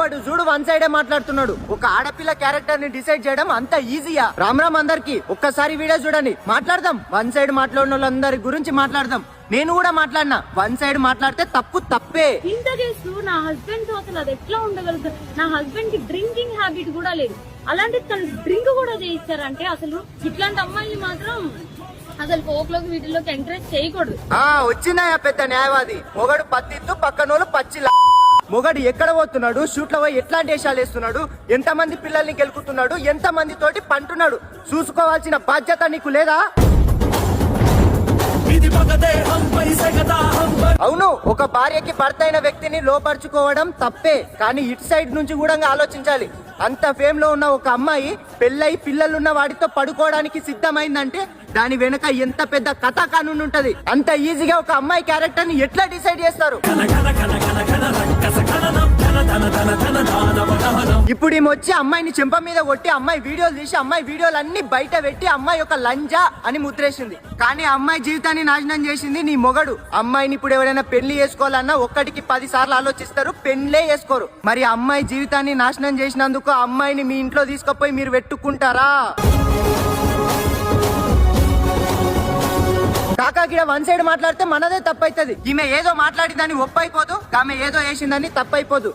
ఎవడు చూడు వన్ సైడే మాట్లాడుతున్నాడు. ఒక ఆడపిల్ల క్యారెక్టర్ ని డిసైడ్ చేయడం అంత ఈజీయా? రామ్ రామ్ అందరికి ఒక్కసారి వీడియో చూడండి, మాట్లాడదాం. వన్ సైడ్ మాట్లాడిన వాళ్ళందరి గురించి మాట్లాడదాం. నేను కూడా మాట్లాడినా. వన్ సైడ్ మాట్లాడితే తప్పు తప్పే. ఇంత చేస్తూ నా హస్బెండ్ తో అసలు అది ఎట్లా ఉండగలుగుతారు? నా హస్బెండ్ కి డ్రింకింగ్ హ్యాబిట్ కూడా లేదు, అలాంటి తను డ్రింక్ కూడా చేయిస్తారంటే అసలు ఇట్లాంటి అమ్మాయిని మాత్రం అసలు ఫోక్లోకి వీటిలోకి ఎంకరేజ్ చేయకూడదు. వచ్చిందా పెద్ద న్యాయవాది? మొగడు పత్తిత్తు పక్కనోళ్ళు పచ్చిలా. మొగడు ఎక్కడ పోతున్నాడు, షూట్ లో పోయి ఎట్లాంటి వేషాలు వేస్తున్నాడు, ఎంత మంది పిల్లల్ని గెలుకుతున్నాడు, ఎంత మంది తోటి పంటున్నాడు, చూసుకోవాల్సిన బాధ్యత నీకు లేదా? అవును, ఒక భార్యకి భర్త అయిన వ్యక్తిని లోపరుచుకోవడం తప్పే, కానీ ఇటు సైడ్ నుంచి కూడా ఆలోచించాలి. అంత ఫేమ్ లో ఉన్న ఒక అమ్మాయి పెళ్ళై పిల్లలున్న వాడితో పడుకోవడానికి సిద్ధమైందంటే దాని వెనక ఎంత పెద్ద కథ కానుండి ఉంటది. అంత ఈజీగా ఒక అమ్మాయి క్యారెక్టర్ ని ఎట్లా డిసైడ్ చేస్తారు? ఇప్పుడు ఈమె వచ్చి అమ్మాయిని చెంప మీద కొట్టి అమ్మాయి వీడియోలు తీసి అమ్మాయి వీడియోలు అన్ని బయట పెట్టి అమ్మాయి ఒక లంజా అని ముద్రేసింది. కానీ అమ్మాయి జీవితాన్ని నాశనం చేసింది నీ మొగడు. అమ్మాయిని ఇప్పుడు ఎవరైనా పెళ్లి చేసుకోవాలన్నా ఒక్కటికి 10 సార్లు ఆలోచిస్తారు, పెళ్లే చేసుకోరు. మరి అమ్మాయి జీవితాన్ని నాశనం చేసినందుకు ఆ అమ్మాయిని మీ ఇంట్లో తీసుకుపోయి మీరు పెట్టుకుంటారా? కాకాకిడ వన్ సైడ్ మాట్లాడితే మనదే తప్పైతుంది. ఈమె ఏదో మాట్లాడిందని ఒప్పైపోదు, ఆమె ఏదో వేసిందని తప్పైపోదు.